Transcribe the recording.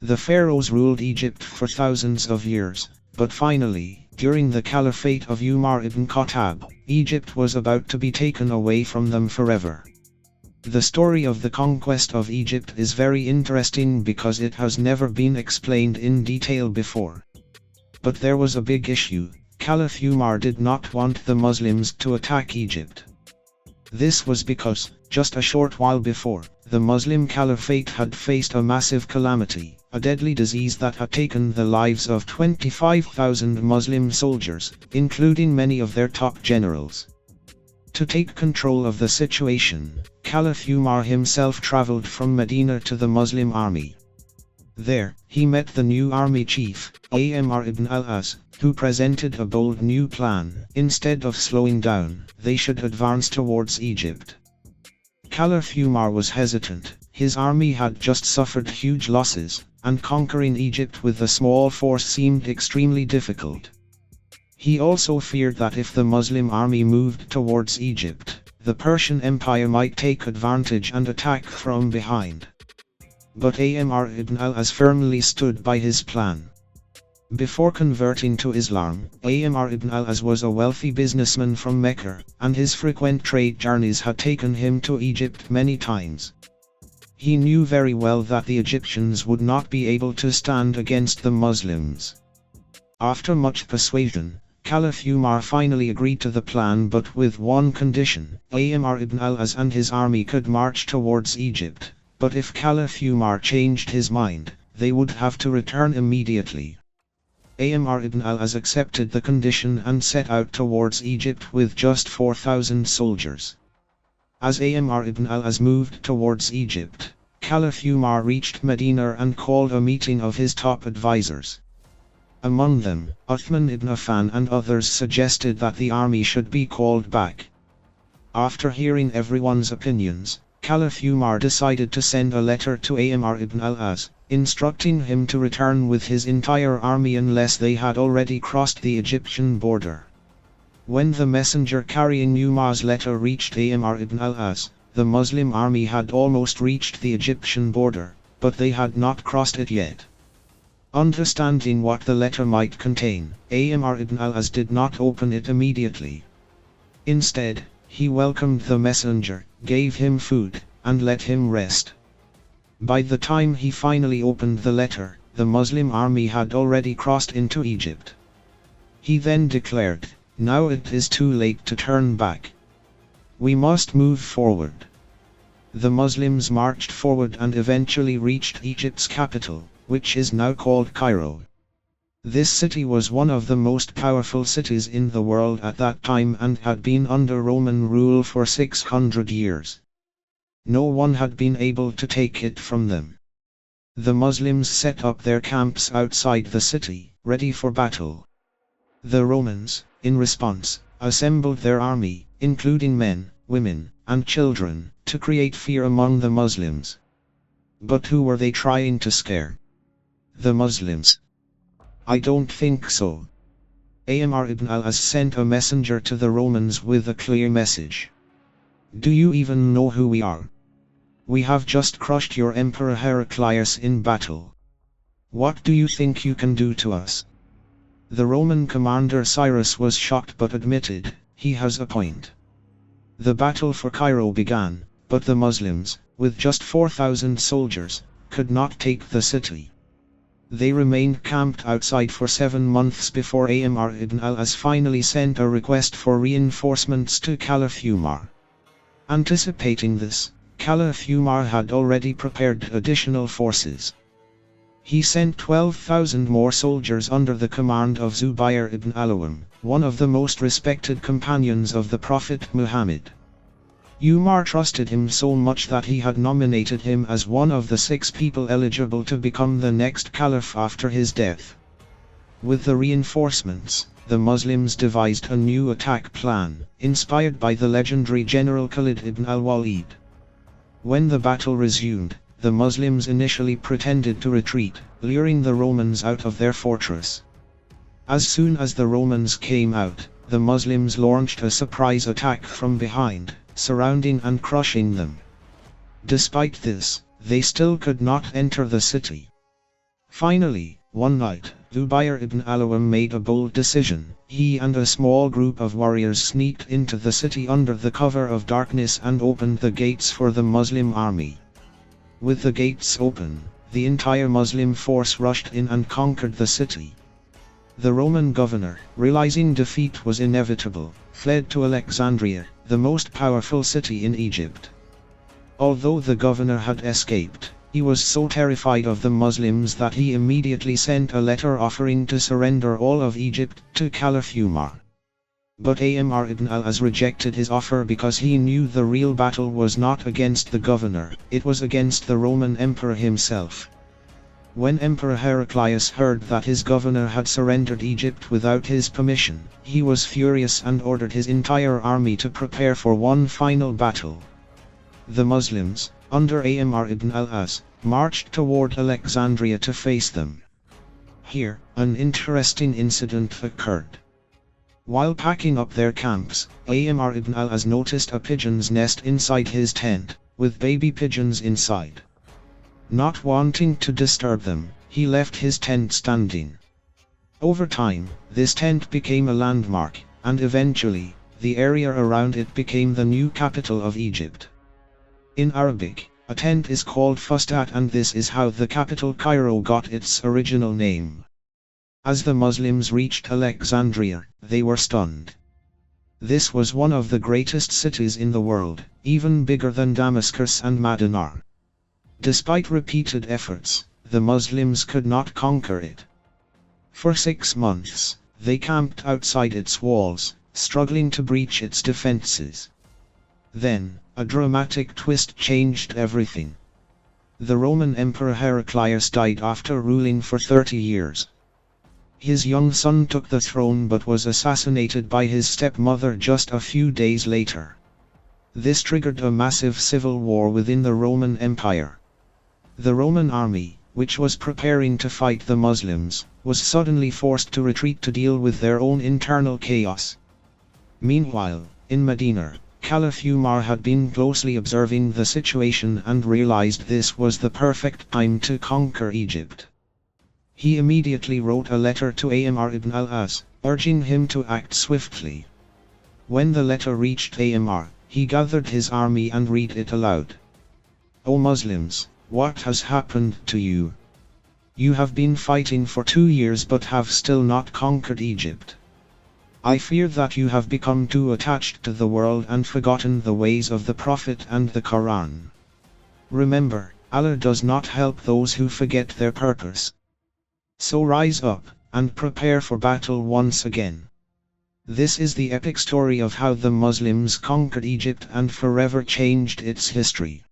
The pharaohs ruled Egypt for thousands of years, but finally, during the caliphate of Umar ibn Khattab, Egypt was about to be taken away from them forever. The story of the conquest of Egypt is very interesting because it has never been explained in detail before. But there was a big issue. Caliph Umar did not want the Muslims to attack Egypt. This was because, just a short while before, the Muslim Caliphate had faced a massive calamity, a deadly disease that had taken the lives of 25,000 Muslim soldiers, including many of their top generals. To take control of the situation, Caliph Umar himself traveled from Medina to the Muslim army. There, he met the new army chief, Amr ibn al-As, who presented a bold new plan. Instead of slowing down, they should advance towards Egypt. Caliph Umar was hesitant. His army had just suffered huge losses, and conquering Egypt with a small force seemed extremely difficult. He also feared that if the Muslim army moved towards Egypt, the Persian Empire might take advantage and attack from behind. But Amr ibn al-As firmly stood by his plan. Before converting to Islam, Amr ibn al-As was a wealthy businessman from Mecca, and his frequent trade journeys had taken him to Egypt many times. He knew very well that the Egyptians would not be able to stand against the Muslims. After much persuasion, Caliph Umar finally agreed to the plan, but with one condition: Amr ibn al-As and his army could march towards Egypt, but if Caliph Umar changed his mind, they would have to return immediately. Amr ibn al-As accepted the condition and set out towards Egypt with just 4,000 soldiers. As Amr ibn al-As moved towards Egypt, Caliph Umar reached Medina and called a meeting of his top advisors. Among them, Uthman ibn Affan and others suggested that the army should be called back. After hearing everyone's opinions, Caliph Umar decided to send a letter to Amr ibn al-As, instructing him to return with his entire army unless they had already crossed the Egyptian border. When the messenger carrying Umar's letter reached Amr ibn al-As, the Muslim army had almost reached the Egyptian border, but they had not crossed it yet. Understanding what the letter might contain, Amr ibn al-As did not open it immediately. Instead, he welcomed the messenger, gave him food, and let him rest. By the time he finally opened the letter, the Muslim army had already crossed into Egypt. He then declared, "Now it is too late to turn back. We must move forward." The Muslims marched forward and eventually reached Egypt's capital, which is now called Cairo. This city was one of the most powerful cities in the world at that time and had been under Roman rule for 600 years. No one had been able to take it from them. The Muslims set up their camps outside the city, ready for battle. The Romans, in response, assembled their army, including men, women, and children, to create fear among the Muslims. But who were they trying to scare? The Muslims? I don't think so. Amr ibn al-As sent a messenger to the Romans with a clear message. "Do you even know who we are? We have just crushed your Emperor Heraclius in battle. What do you think you can do to us?" The Roman commander Cyrus was shocked but admitted, he has a point. The battle for Cairo began, but the Muslims, with just 4,000 soldiers, could not take the city. They remained camped outside for 7 months before Amr ibn al-As finally sent a request for reinforcements to Caliph Umar. Anticipating this, Caliph Umar had already prepared additional forces. He sent 12,000 more soldiers under the command of Zubair ibn Alawam, one of the most respected companions of the Prophet Muhammad. Umar trusted him so much that he had nominated him as one of the 6 people eligible to become the next caliph after his death. With the reinforcements, the Muslims devised a new attack plan, inspired by the legendary general Khalid ibn al-Walid. When the battle resumed, the Muslims initially pretended to retreat, luring the Romans out of their fortress. As soon as the Romans came out, the Muslims launched a surprise attack from behind, surrounding and crushing them. Despite this, they still could not enter the city. Finally, one night, Zubair ibn al-Awwam made a bold decision. He and a small group of warriors sneaked into the city under the cover of darkness and opened the gates for the Muslim army. With the gates open, the entire Muslim force rushed in and conquered the city. The Roman governor, realizing defeat was inevitable, fled to Alexandria, the most powerful city in Egypt. Although the governor had escaped, he was so terrified of the Muslims that he immediately sent a letter offering to surrender all of Egypt to Caliph Umar. But Amr ibn al-As rejected his offer because he knew the real battle was not against the governor, it was against the Roman emperor himself. When Emperor Heraclius heard that his governor had surrendered Egypt without his permission, he was furious and ordered his entire army to prepare for one final battle. The Muslims, under Amr ibn al-As, marched toward Alexandria to face them. Here, an interesting incident occurred. While packing up their camps, Amr ibn al-As noticed a pigeon's nest inside his tent, with baby pigeons inside. Not wanting to disturb them, he left his tent standing. Over time, this tent became a landmark, and eventually, the area around it became the new capital of Egypt. In Arabic, a tent is called fustat, and this is how the capital Cairo got its original name. As the Muslims reached Alexandria, they were stunned. This was one of the greatest cities in the world, even bigger than Damascus and Madinar. Despite repeated efforts, the Muslims could not conquer it. For 6 months, they camped outside its walls, struggling to breach its defenses. Then, a dramatic twist changed everything. The Roman Emperor Heraclius died after ruling for 30 years. His young son took the throne but was assassinated by his stepmother just a few days later. This triggered a massive civil war within the Roman Empire. The Roman army, which was preparing to fight the Muslims, was suddenly forced to retreat to deal with their own internal chaos. Meanwhile, in Medina, Caliph Umar had been closely observing the situation and realized this was the perfect time to conquer Egypt. He immediately wrote a letter to Amr ibn al-As, urging him to act swiftly. When the letter reached Amr, he gathered his army and read it aloud. "O Muslims, what has happened to you? You have been fighting for 2 years but have still not conquered Egypt. I fear that you have become too attached to the world and forgotten the ways of the Prophet and the Quran. Remember, Allah does not help those who forget their purpose. So rise up, and prepare for battle once again." This is the epic story of how the Muslims conquered Egypt and forever changed its history.